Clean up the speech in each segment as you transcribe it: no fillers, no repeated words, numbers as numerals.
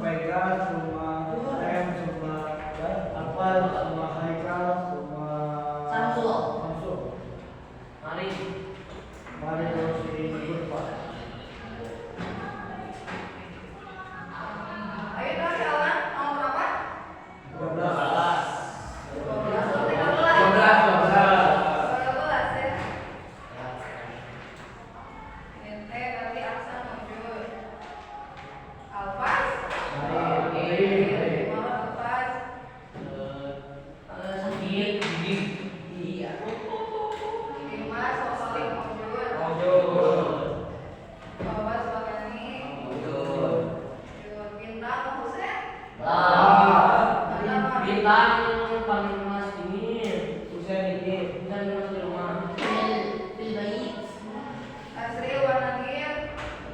Baiklah, rumah M, rumah apa, rumah Haikal, rumah Samsul. Mari terus diikut Pak. Ayo dong jalan, nomor berapa? 12. 12 ya. Ente tadi Aksan muncul. Alfas. Malah Alfas. Dimas Sosalik muncul. Babas Bagani. Bintang Husen. Bintang paling mas ini Husen ini. dan mas di rumah. Asri Wanagir.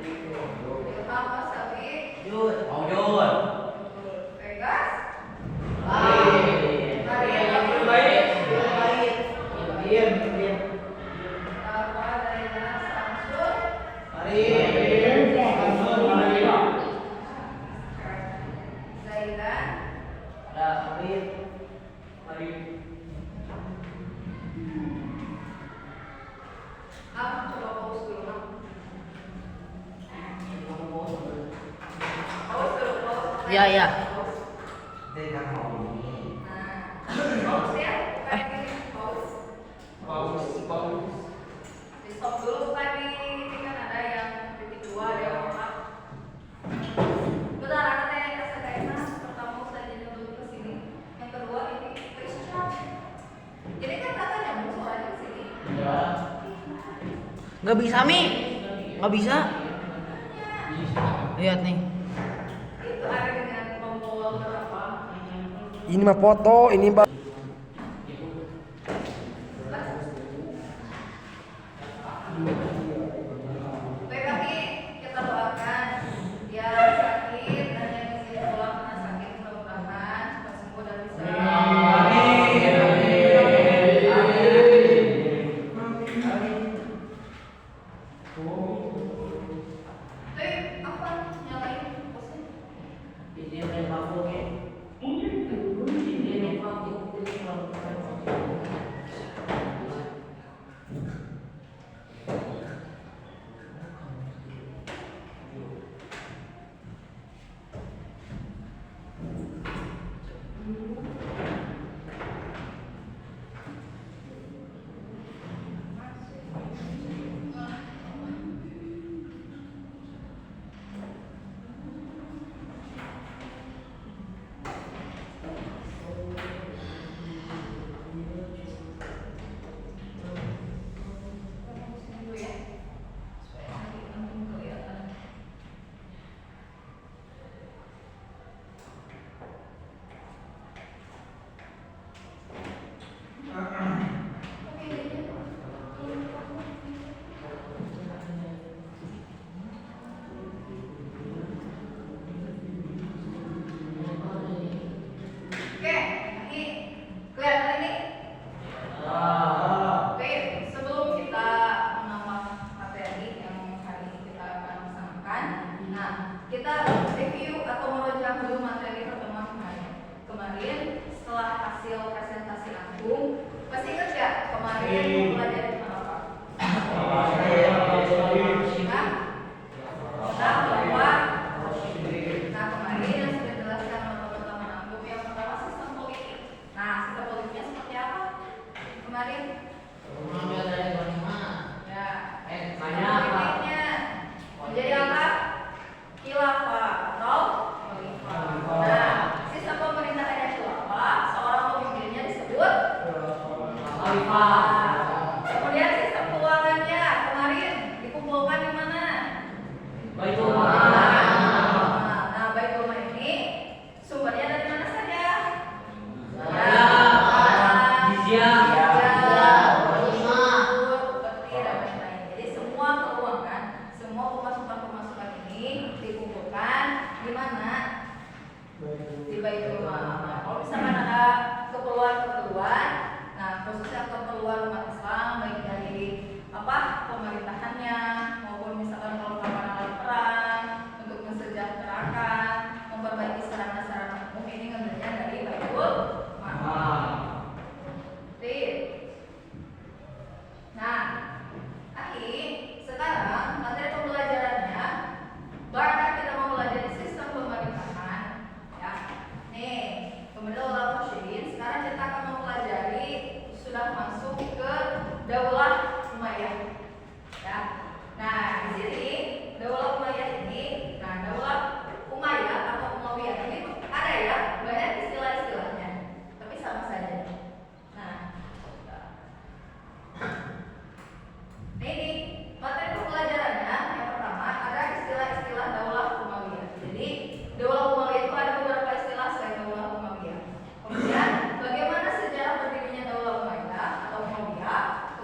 Ilham Wasabi. Vegas. Alfa Dayana Samsul. Zaidan. Coba pause dulu, Mam. Pause dulu, pause. Ya, ya. Pause. Nah, pause ya. Bukan ini, pause. Di stop dulu tadi, ini kan ada yang titik 2, ada yang 4. Bentar, ada yang rasa gak enak. Pertama saya jadi dulu ke sini. Yang kedua ini face shot. Jadi kan kakak nyambung soalnya ke sini. Nggak bisa Mi, nggak bisa. Lihat nih. Itu ada dengan tombol berapa? Ini mah foto, ini Mbak. Baik lagi kita doakan yang sakit dan yang ingin pulang karena sakit mudah-mudahan cepat sembuh dan bisa. Apa nyalain posnya? Ini main paku. Ini main paku.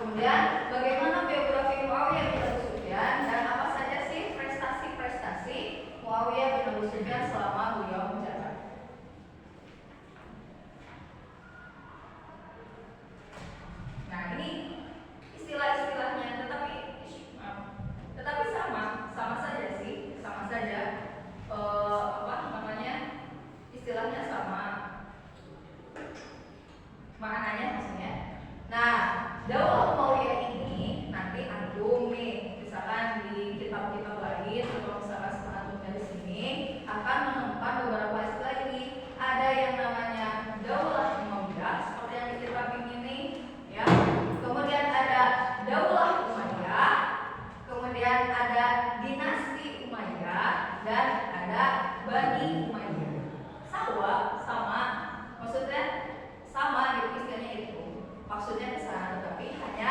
kemudian bagaimana biografi Muawiyah bin Abu Sufyan dan apa saja sih prestasi-prestasi Muawiyah bin Abu Sufyan selama beliau menjabat. Nah, ini istilah-istilahnya tetapi sama saja sih, sama saja istilahnya sama, maknanya maksudnya. Nah, Daulah Umayyah ini nanti antum nih, misalkan di kitab-kitab lain atau misalkan antumnya di sini akan menemukan beberapa istilah ini. Ada yang namanya Daulah Umayyah seperti yang di kitab ini, ya. Kemudian ada Daulah Umayyah, kemudian ada dinasti Umayyah, dan ada Bani Umayyah. Sama, maksudnya sama gitu, istilahnya itu. Maksudnya kesana, tetapi hanya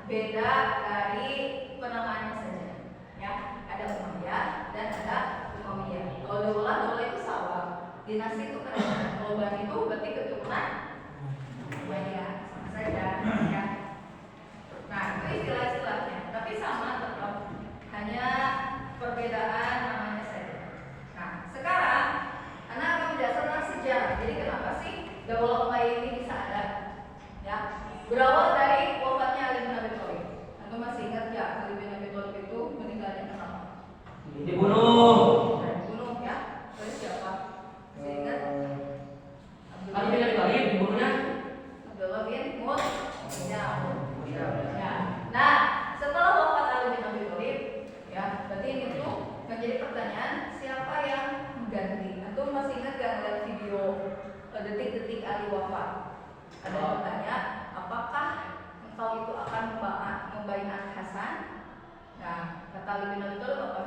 beda dari penamaannya saja. Ya, ada Umayyah dan ada Umayyah. Kalau Daulah itu sama, dinasti itu kerajaan. Kalau Bani itu berarti keturunan Umayyah, sama saja. Ya. Nah, itu istilah-istilahnya, tapi sama tetap, hanya perbedaan namanya saja. Nah, sekarang anak akan menjelaskan tentang sejarah. Jadi kenapa sih Daulah Umayyah ini bisa ada? Ya, berawal dari wafatnya Ali bin Abi Thalib. Anda masih ingat ya Ali bin Abi Thalib itu meninggalnya kenapa? Dibunuh. Dibunuh ya. Oleh siapa? Masih ingat? Ali bin Abi Thalib dibunuhnya Abdullah bin Mu'ayyah. Ya. Nah, setelah wafat Ali bin Abi Thalib, ya, berarti ini tuh menjadi pertanyaan siapa yang mengganti? Antum masih ingat gak ngeliat video detik-detik Ali wafat? Ada yang bertanya, apakah engkau itu akan membaiat Hasan? Nah, kata Ali bin Abi Thalib apa?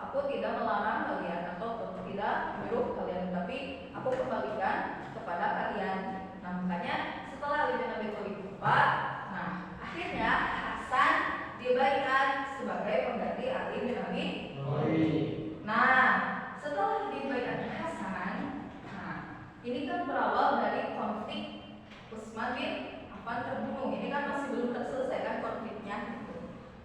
Aku tidak melarang kalian atau tidak menyuruh kalian, tapi aku kembalikan kepada kalian. Nah, makanya setelah Ali bin Abi Thalib wafat, nah akhirnya Hasan dibaiat sebagai pengganti Ali bin Abi Thalib. Nah, setelah dibaiat Hasan, nah ini kan berawal dari konflik Utsman bin Affan terbunuh. Ini kan masih belum terselesaikan konfliknya.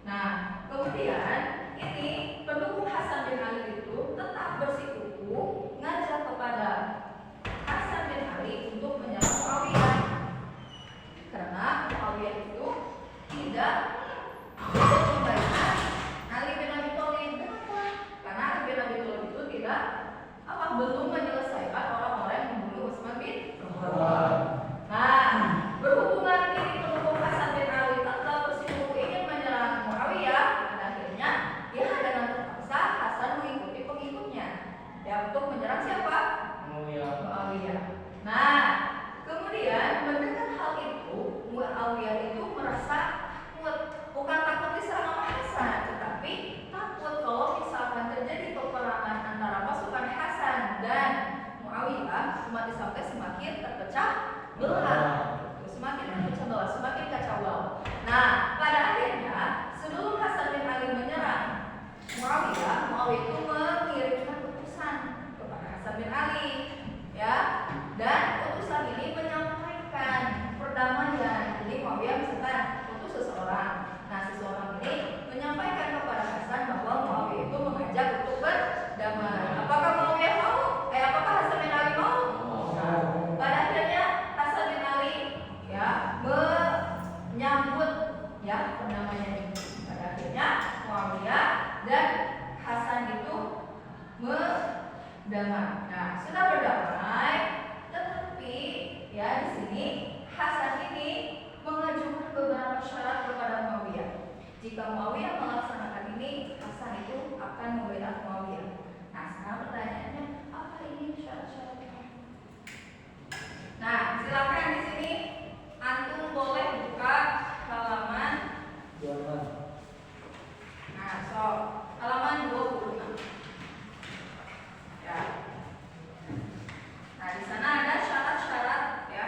Nah, kemudian ini pendukung Hasan bin Ali itu tetap bersikukuh ngajak kepada Hasan bin Ali untuk menyerang Muawiyah. Karena Muawiyah itu tidak membaiat Ali bin Abi Thalib. Kenapa? Karena Ali bin Abi Thalib itu tidak belum menyelesaikan orang-orang yang membunuh Utsman bin Affan. Nah, berhubungan ini pendukung Hasan bin Ali tetap bersikukuh ingin menyerang Muawiyah, pada akhirnya dia dengan terpaksa Hasan mengikuti pengikutnya ya untuk menyerang siapa? Muawiyah. Nah, kemudian mendengar hal itu, Muawiyah itu merasa bukan takut diserang oleh Hasan, tetapi takut kalau misalkan terjadi peperangan antara pasukan Hasan dan Muawiyah, umat Islam semakin terpecah belah, semakin kacau balau. Nah, pada akhirnya sebelum Hasan bin Ali menyerang Muawiyah itu mengirimkan utusan kepada Hasan bin Ali, ya, dan utusan ini menyampaikan perdamaian. Jadi Muawiyah misalkan utus seseorang, nah seseorang ini menyampaikan kepada Hasan bahwa Muawiyah itu mengajak untuk berdamai. Apakah Muawiyah mau? Apakah Hasan bin Ali mau? Nah, pada akhirnya Hasan bin Ali ya menyambut ya perdamaian ini. Pada akhirnya Muawiyah dan Hasan itu berdamai. Nah, sudah berdamai, tetapi ya di sini Hasan ini mengajukan beberapa syarat kepada Muawiyah. Jika Muawiyah melaksanakan ini, Hasan itu akan membaiat Muawiyah. Nah, sekarang pertanyaannya, apa ini syarat-syaratnya? Nah, silakan di sini antum boleh buka halaman. Nah, halaman 26. Ya. Nah, di sana ada syarat-syarat ya,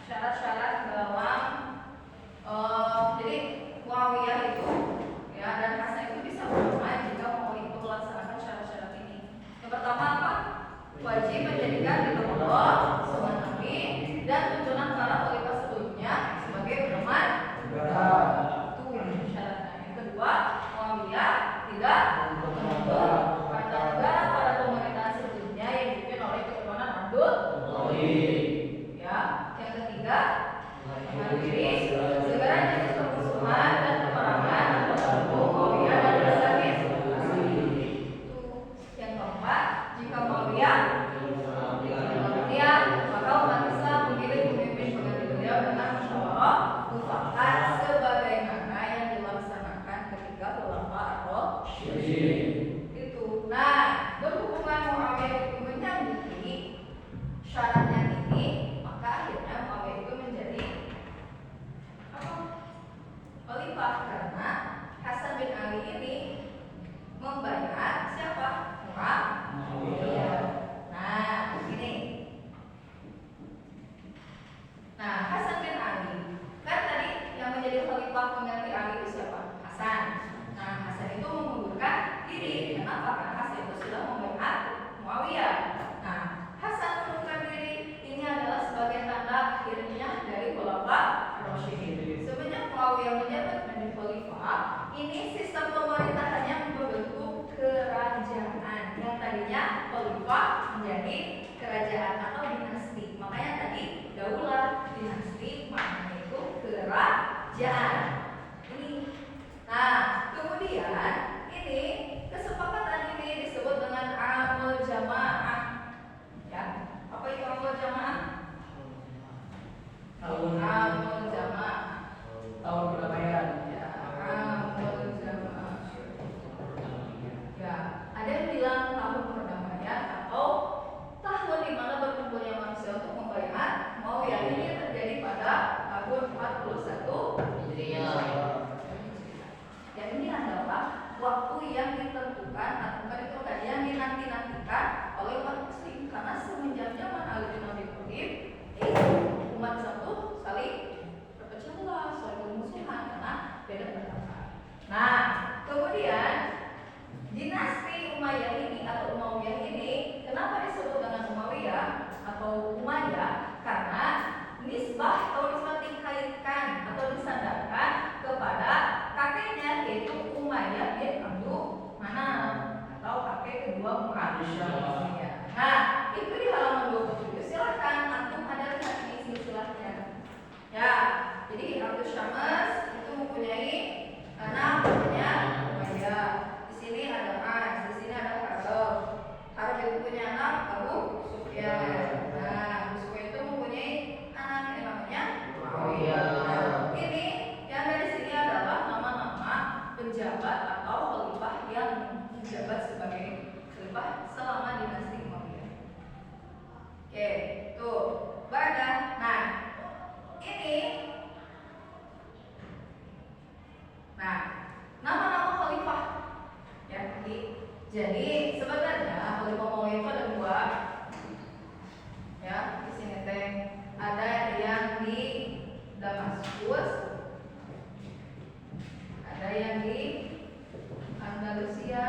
syarat-syarat dalam jadi Muawiyah itu ya dan Hasan itu bisa berdamai jika mau itu melaksanakan syarat-syarat ini. Yang pertama apa? Wajib menjadikan ridho Allah, sunnah Nabi dan tuntunan para khalifah sebelumnya sebagai pedoman. karena Hasan bin Ali ini membaiat siapa? Muawiyah. Nah, ini. Nah, Hasan bin Ali kan tadi yang menjadi khalifah pengganti Ali itu siapa? Hasan. Nah, Hasan itu mengundurkan diri. Kenapa? Karena Hasan itu sudah membaiat Muawiyah. Nah, Hasan mengundurkan diri ini adalah sebagai tanda akhirnya dari Khulafa Rasyidin. Semenjak Muawiyah menjabat menjadi khalifah, ini sistem pemerintahannya berbentuk kerajaan. Yang tadinya khalifah menjadi kerajaan atau dinasti. Makanya tadi daulah, dinasti, maknanya itu kerajaan. Ini. Nah, kemudian ini kesepakatan ini disebut dengan amal jamaah. Ya, apa itu amal jamaah? Amal jamaah. Tahun perdamaian. Ya, amal jamaah. Ya, ada yang bilang tahun perdamaian atau tahun di mana berkumpulnya manusia untuk membaiat Muawiyah. Ini terjadi pada tahun 41 Hijriah. Dan ini adalah waktu yang ditentukan atau bukan itu tadi yang dinanti-nantikan oleh umat muslim karena semenjak zaman Ali bin Abi Thalib umat satu saling berpecah belah, saling bermusuhan karena beda pendapat. Nah, kemudian dinasti Umayyah ini atau Umayyah ini kenapa disebut dengan Umayyah atau Umayyah? Karena nisbah atau nisbah dikaitkan atau disandarkan kepada kakeknya yaitu Umayyah bin Abdul Manaf atau kakek kedua Muawiyah. Nah, itu di halaman 27. Silakan antum ada lihat ini silsilahnya. Ya, jadi Abdul Syams itu mempunyai anak namanya Umayyah. Di sini ada As, di sini ada Harb. Harb itu punya anak Abu Sufyan. Nah, Abu Sufyan itu mempunyai anak yang namanya Muawiyah. Ini yang dari sini adalah nama-nama penjabat atau khalifah yang menjabat sebagai khalifah selama dinasti Umayyah. Oke, tuh, baga. Nah, ini. Nah, nama-nama khalifah. Ya, jadi sebenarnya khalifah Umayyah itu ada dua. Ya, di sini teh ada yang di Damaskus, ada yang di Andalusia.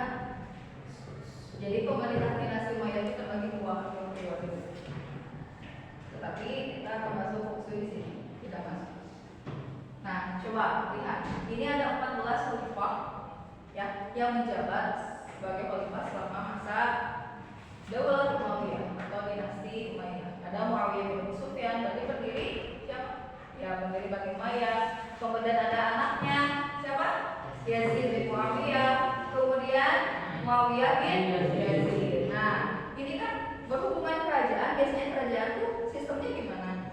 Jadi pemerintah dinasti Umayyah itu terbagi dua periode. Tetapi kita akan masuk fokus di sini, di Damaskus. Nah, coba lihat. Ini ada 14 khalifah ya yang menjabat sebagai khalifah selama masa Daulah Umayyah atau dinasti Umayyah. Ada Muawiyah bin Abu Sufyan, berarti berdiri siapa? Ya, berdiri Bani Umayyah. Kemudian ada anaknya siapa? Yazid bin Muawiyah. Kemudian Muawiyah bin Yazid. Nah, ini kan berhubungan kerajaan. Biasanya kerajaan tuh sistemnya gimana?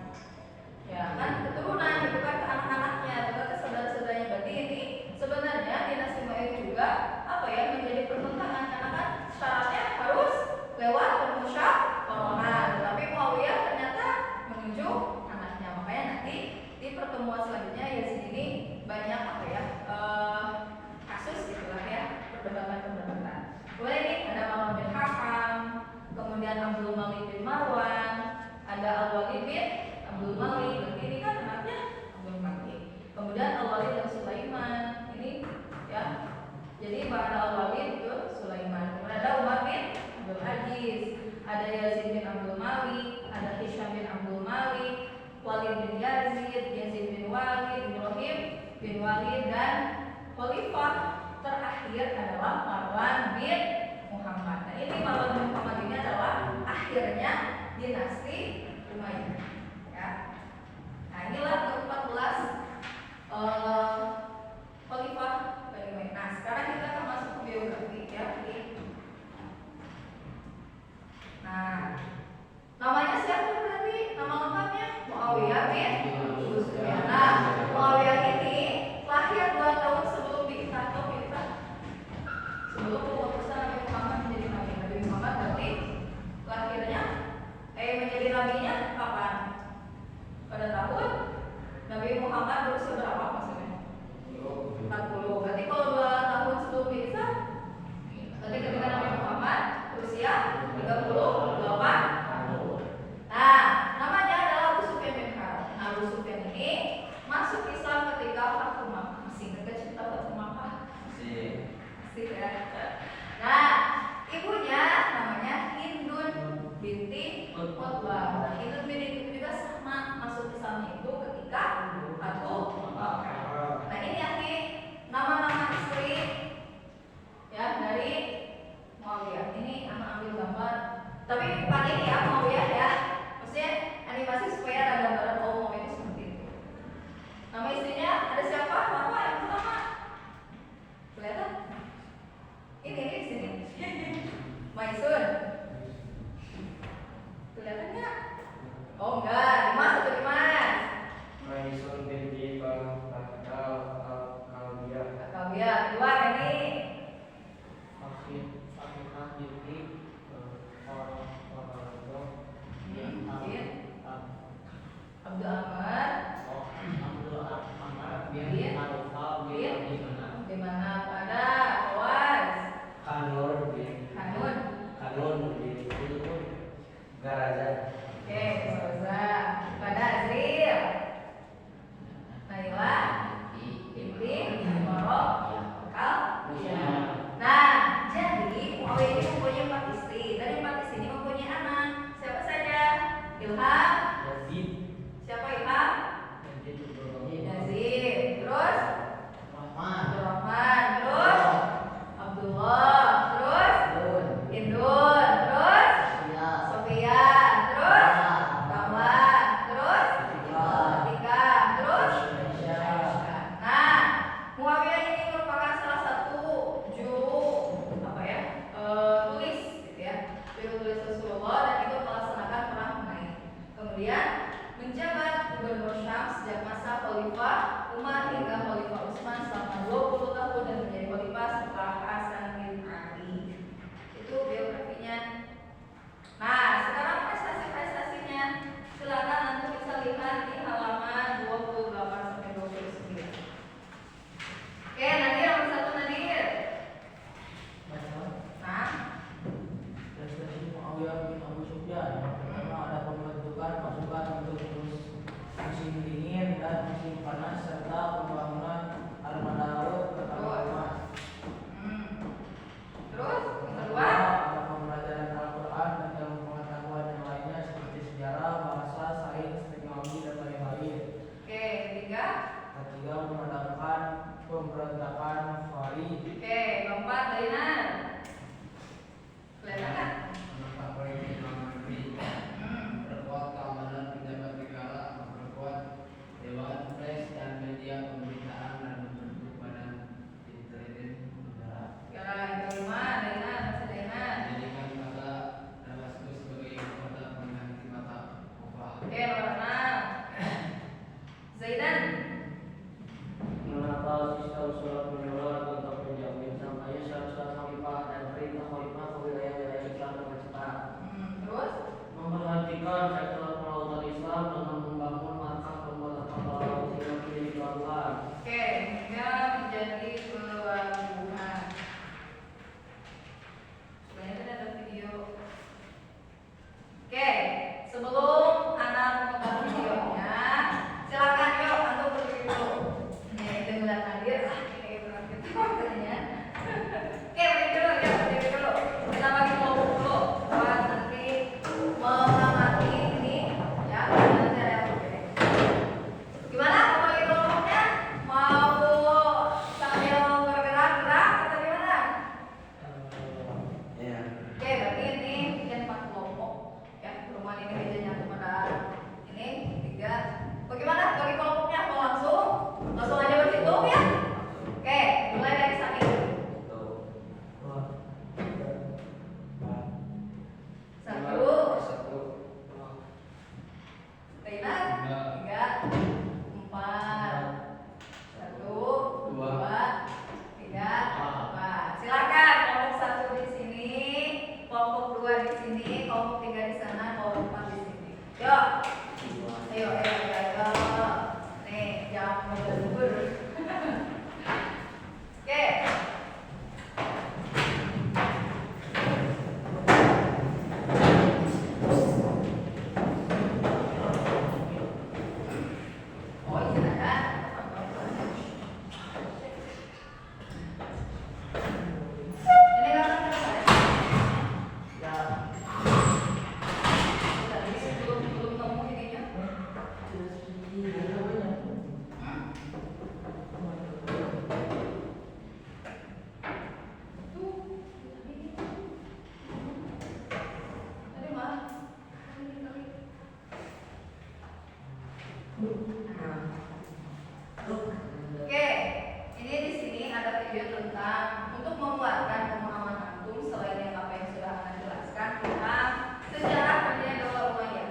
Ya, kan keturunan, itu kan ke anak-anaknya, atau ke saudara-saudaranya. Berarti ini sebenarnya dinasti Umayyah juga apa ya menjadi pertentangan karena kan syaratnya harus lewat permusyawaratan. Tetapi Muawiyah ternyata menuju anaknya. Makanya nanti di pertemuan selanjutnya Yazid ini banyak apa ya kasus gitulah ya, perdebatan. Kemudian ini ada Marwan bin Hakam, kemudian Abdul Malik bin Marwan, ada Al-Walid bin Abdul Malik. Berarti ini kan anaknya Abdul Malik. Kemudian Al-Walid dan Sulaiman ini ya. Jadi pada Al-Walid itu Sulaiman. Kemudian ada Umar bin Abdul Aziz, ada Yazid bin Abdul Malik, ada Hisham bin Abdul Malik, Walid bin Yazid, Yazid bin Walid, Ibrahim bin Walid, dan khalifah terakhir adalah Marwan bin Muhammad. Nah, ini Marwan bin Muhammad ini adalah akhirnya dinasti Umayyah. Ya. Nah, inilah ke-14 khalifah Bani Umayyah. Nah, sekarang kita akan masuk ke biografi ya. Nah, namanya siapa berarti? Nama lengkapnya Muawiyah bin Abu Sufyan. Nah, Muawiyah ini lahir 2 tahun sebelum diangkat sebelum pengutusan Nabi Muhammad menjadi nabi. Nabi Muhammad berarti lahirnya menjadi nabinya kapan? Pada tahun Nabi Muhammad berusia berapa maksudnya? Muawiyah. Kedua ini Fatimah binti Khalid. Jin Abdul Ahmad di mana pada Awas Kanun bin Garaza. Oke, Roza pada Azril Naila Binti Morok Kal. Nah, jadi Muawiyah ini mempunyai 4 istri. Dari 4 istri ini mempunyai anak. Siapa saja? Ilham. Yazid. Siapa Ilham? Yazid. Terus Rahman. Abdurrahman. Terus Abdullah. Terus Indun. Terus Sofia. Terus Rahman. Terus Atika. Terus nah, Muawiyah ini merupakan salah satu juru tulis gitu ya, juru tulis Rasulullah, dan itu melaksanakan perang Hunain. Kemudian menjabat gubernur Syam sejak masa Khalifah Umar hingga Khalifah Utsman selama 20 tahun dan menjadi khalifah setelah Hasan bin Ali. Itu biografinya. Nah, sekarang prestasi-prestasinya. Silakan nanti bisa lihat di halaman 28 sampai 29. Oke, Nadir nomor 1 Nadir. Nah, Prestasi Muawiyah bin Abu Sufyan. Yang pertama ada pembentukan pasukan untuk musim dingin dan musim panas serta pembangunan armada laut pertama. terus yang kedua, Ada pembelajaran Al-Quran dan ilmu pengetahuan yang lainnya seperti sejarah, bahasa, sains, teknologi, dan lain-lain. oke, ketiga, Ketiga, memadamkan pemberontakan Fahri. oke, keempat, Dainan. Kelihatan nggak? Menetap politik dalam negeri, Hmm. memperkuat keamanan pejabat negara, memperkuat dewan pers dan media pemberitaan, dan membentuk badan intelijen negara. Sekarang yang kelima, Dainan, masih Dainan. Menjadikan kota Damaskus sebagai ibu kota pengganti kota Kufah. Oke, nomor 6, Zaidan. Menata sistem surat menyurat tentang penjamin sampainya syarat-syarat khalifah dan perintah khalifah ke wilayah-wilayah Islam dengan cepat. Terus, Memperhatikan sektor kelautan Islam dengan membangun markas pembuatan kapal laut sehingga menjadi pelabuhan. oke, hingga menjadi pelabuhan. Sebenarnya tadi ada video. Oke, sebelum anak menonton videonya, silakan yuk antum berdiri dulu. Nih, kita ngeliat Nadir, ini berat gitu katanya. Oke, berdiri dulu ya, berdiri dulu. Kita bagi kelompok dulu, buat nanti mengamati ini, ya. Nanti ada yang berbeda. Gimana kalau bagi kelompoknya? Mau sambil bergerak-gerak atau gimana? Ya. Oke, berarti ini bikin 4 kelompok. Ya, perumahan ini mejanya kepada ini 3. Bagaimana bagi kelompoknya? Mau langsung aja berhitung ya? Oke, mulai dari Sani. 1, Rina, 3, 4, 1, 2, 3, 4. Silakan kelompok 1 di sini, kelompok 2 di sini, kelompok 3 di sana, kelompok 4 di sini. Yuk, ayo. Nih, jangan ngebur. Oke. Oh, iya ada. Ini kan Ya. tadi belum nemu ininya. Tadi mah. Oke, ini di sini ada video tentang untuk menguatkan pemahaman antum selain yang apa yang sudah Anda jelaskan tentang sejarah berdirinya Daulah Umayyah.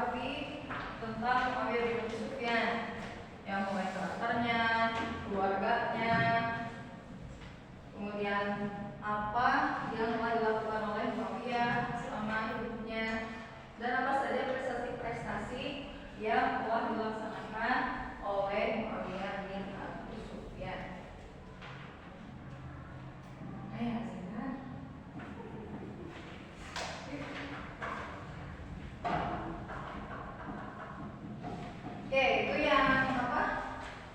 biografi tentang Muawiyah bin Abi Sufyan, yang mulai karakternya, keluarganya, kemudian apa yang telah dilakukan oleh Muawiyah selama hidupnya, dan apa saja prestasi-prestasi yang telah dilaksanakan oleh Muawiyah bin Abi Sufyan. Oke, itu yang apa?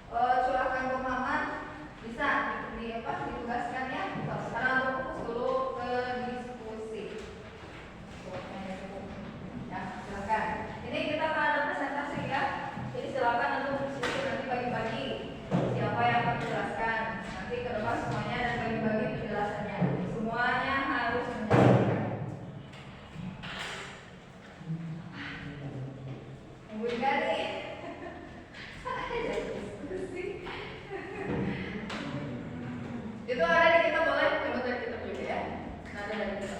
Curahkan pemahaman bisa ditugaskan ya. Sekarang aku fokus dulu ke diskusi. Ya, silakan. Ini kita akan ada presentasi ya. Jadi silakan untuk diskusi nanti bagi-bagi siapa yang akan menjelaskan. Nanti ke depan semuanya dan bagi-bagi penjelasannya. Semuanya harus menjelaskan. Nungguin gak nih? Itu ada di kita boleh bentuk dari kita juga ya. Nah, ada dari kita.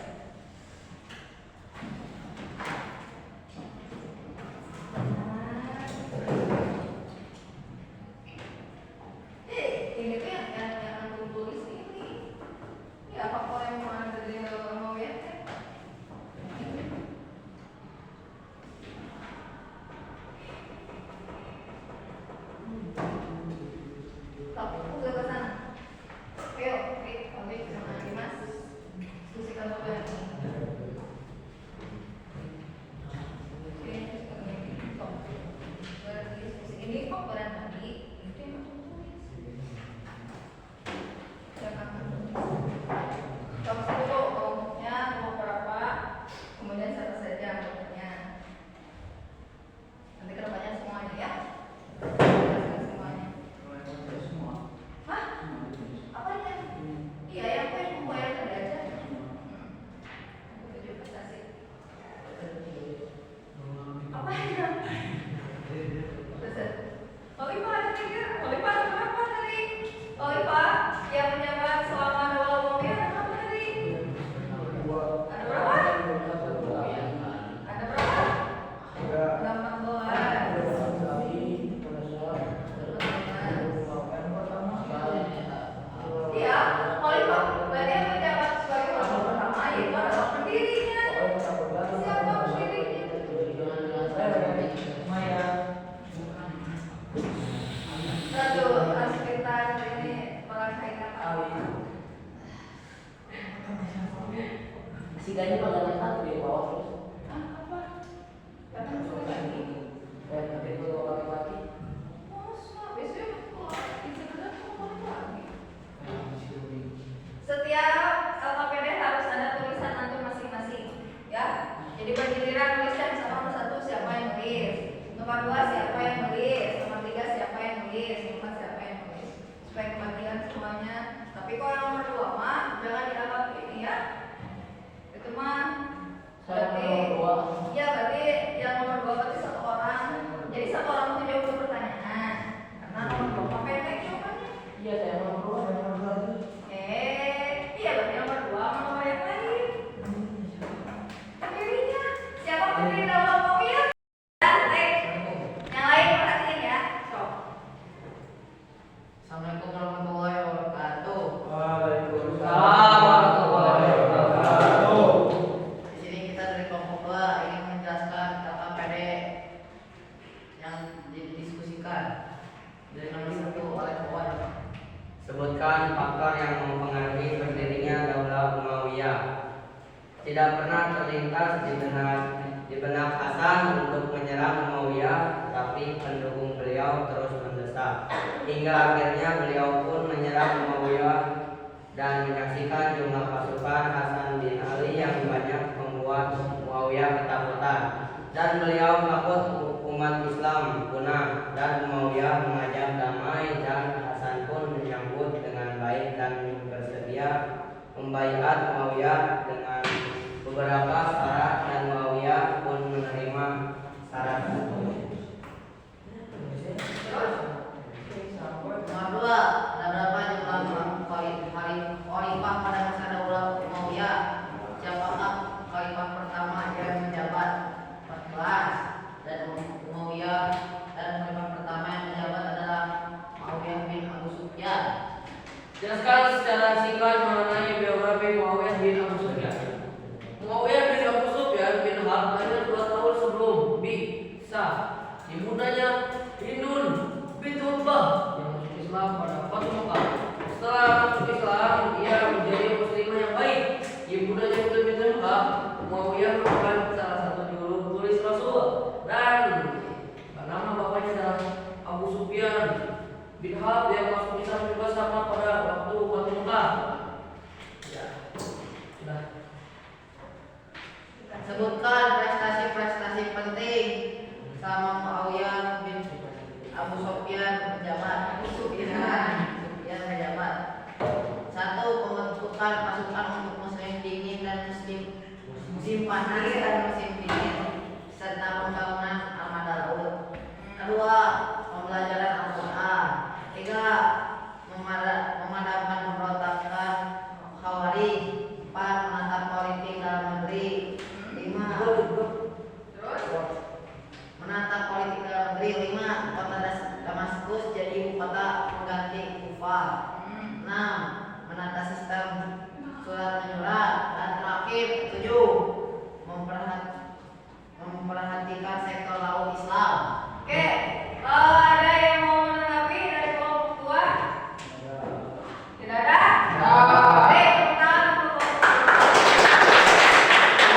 Ini tuh yang aku tulis ini. Ya faktor yang mana dari mau ya? Tapi aku udah ke sana. Ayo, oke, sama Dimas. Diskusikan dulu ya. Diskusi ini kok berat tadi. Itu yang aku tulis. Silakan. Kamu dulu kelompoknya mau berapa? Kemudian siapa saja anggotanya. Nanti ke depannya semuanya ya. Semuanya. Hah? Apanya? Iya, yang aku yang mau yang tadi aja. Aku tujuh prestasi. Apa ya? Olipah ada tiga. Olipah ada berapa tadi? Olipah yang menjabat selama dua mobil ada berapa tadi? Ada berapa? Ada berapa? Ada 14. Iya, Olipah berarti yang menjabat sebagai orang pertama yaitu adalah pendirinya. Siapa pendirinya? Satu, sekitar ini merangkai kata. Siganya panggilan satu di bawah terus. Apa? Kata lagi. Tapi kalau laki-laki Masa? Biasanya kalau isi benar mau lagi. Setiap LKPD harus ada tulisan antum masing-masing, ya. Jadi bergiliran tuliskan sama nomor 1 siapa yang nulis, nomor 2 siapa yang nulis, nomor 3 siapa yang nulis, nomor 4 siapa yang nulis, supaya kebagian semuanya. Tapi kalau yang nomor 2 mah jangan dianggap ini ya. Itu mah berarti, ya berarti yang nomor 2 berarti satu orang. Jadi satu orang itu jawab dua pertanyaan. Karena nomor 2 pendek jawabannya. iya saya nomor 2 lagi. Iya berarti nomor 2 sama nomor yang lain. Pendirinya siapa pendiri dalam Muawiyah? Yang lain perhatiin ya. So. Assalamualaikum warahmatullahi wabarakatuh. Di sini kita dari kelompok 2 ingin menjelaskan LKPD yang didiskusikan dari nomor 1 oleh Puan. Sebutkan faktor yang mempengaruhi berdirinya Daulah Umayyah. Tidak pernah terlintas di benak Hasan untuk menyerang Umayyah, tapi pendukung beliau terus mendesak. Hingga akhirnya beliau pun menyerang Umayyah dan menyaksikan jumlah pasukan Hasan bin Ali yang banyak membuat Muawiyah ketakutan. Dan beliau takut umat Islam punah dan Muawiyah mengajak damai, dan Hasan pun menyambut dengan baik dan bersedia membaiat Muawiyah dengan beberapa syarat, dan Muawiyah pun menerima syarat tersebut. Nomor 2, ada berapa jumlah khalifah pada masa Daulah Umayyah? Siapakah khalifah pertama yang menjabat? 14. Jelaskan secara singkat mengenai biografi Muawiyah bin Abu Sufyan. Muawiyah bin Abu Sufyan bin Harb lahir 2 tahun sebelum Bi'tsah. Ibundanya Hindun binti Utbah yang masuk Islam pada Fatu Mekah. Setelah masuk Islam, ia menjadi muslimah yang baik. Ibundanya Hindun binti Utbah, Muawiyah merupakan salah satu juru tulis Rasul, dan nama bapaknya adalah Abu Sufyan bin Harb yang masuk Islam juga sama pada waktu Fatu Mekah. Ya, sudah. Sebutkan prestasi-prestasi penting sama Muawiyah bin Abu Sufyan menjabat. Menjabat. 1. Pembentukan pasukan untuk musim dingin dan musim panas dan musim dingin, serta pembangunan armada laut. 2. Pembelajaran Al-Quran. 3. Memadamkan pemberontakan Khawarij. 4. Menata politik dalam negeri. 5. Menata politik dalam negeri. 5. Kota Damaskus jadi ibu kota pengganti Kufah. 6. Menata sistem surat menyurat. Dan terakhir 7. Memperhatikan sektor laut Islam. Oke, ada yang mau menanggapi dari kelompok tua? Tidak ada? Oke, tepuk tangan untuk kelompok tua.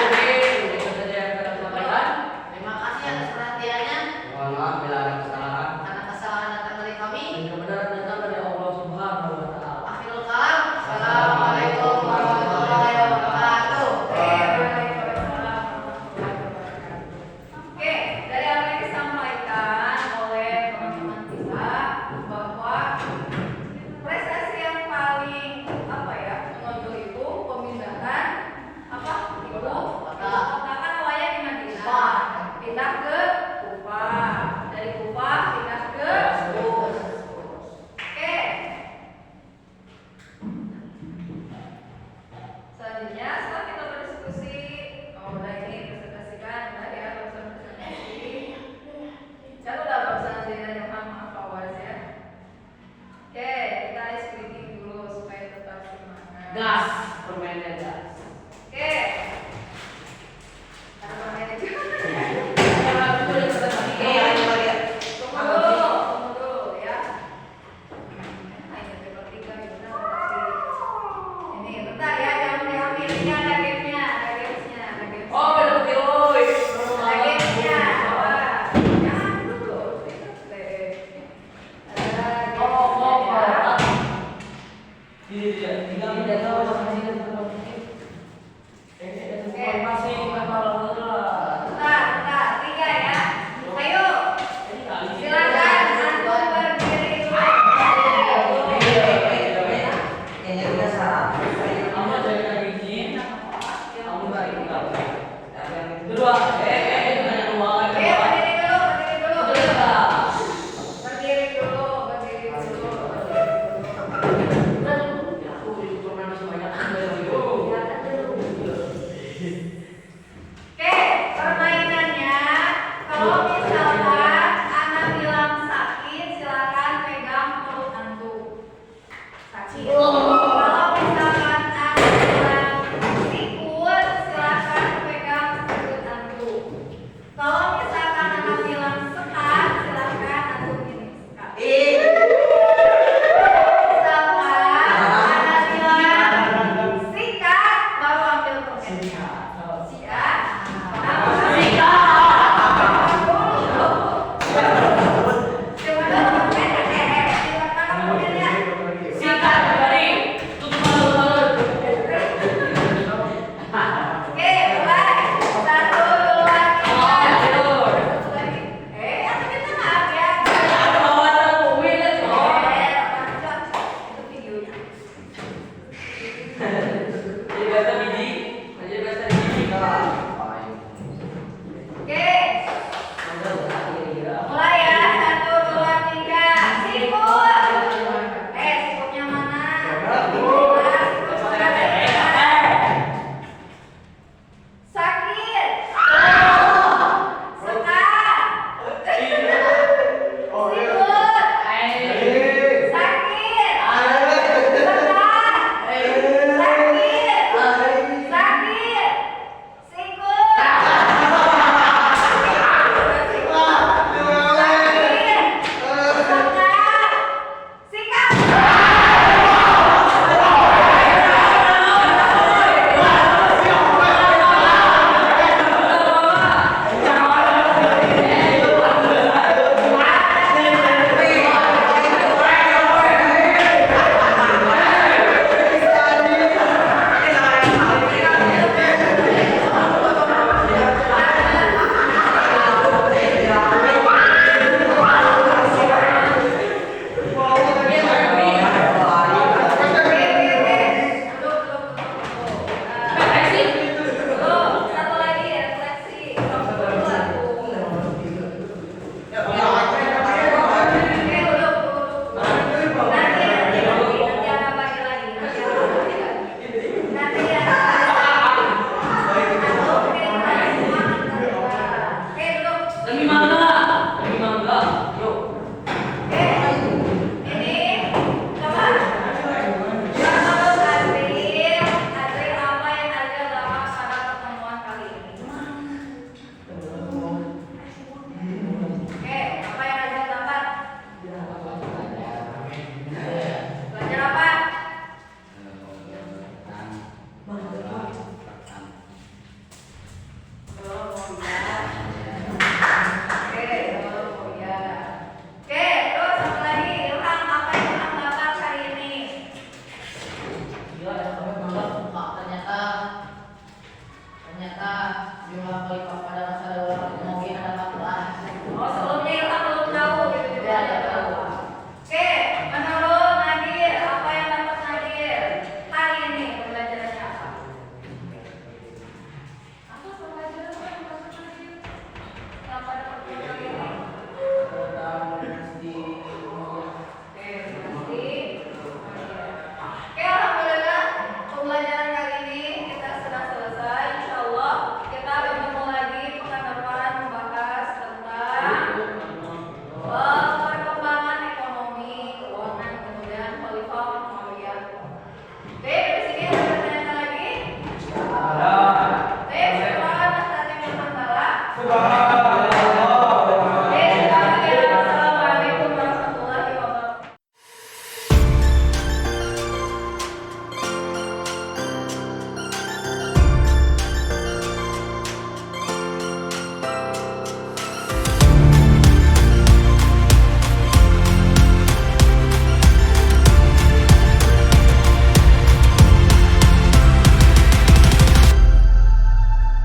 Oke, itu saja yang kita sampaikan. Terima kasih atas perhatiannya. Mohon maaf bila ada kesalahan. Karena kesalahan datang dari kami. Dan kebenaran datang dari Allah Subhanahu wa taala. Akhirul kalam. Assalamualaikum warahmatullahi wabarakatuh. Oke, dari apa yang disampaikan oleh teman-teman kita bahwa prestasi yang paling menonjol itu pemindahan ibu kota kan awalnya di Madinah, pindah ke Kufah, dari Kufah pindah ke Oke. Selanjutnya setelah kita berdiskusi, ini presentasikan, udah ya barusan presentasi. Saya udah barusan dari Johan, maaf Fawaz ya. Oke, kita ice creaming dulu supaya tetap semangat. Gas, permainnya gas.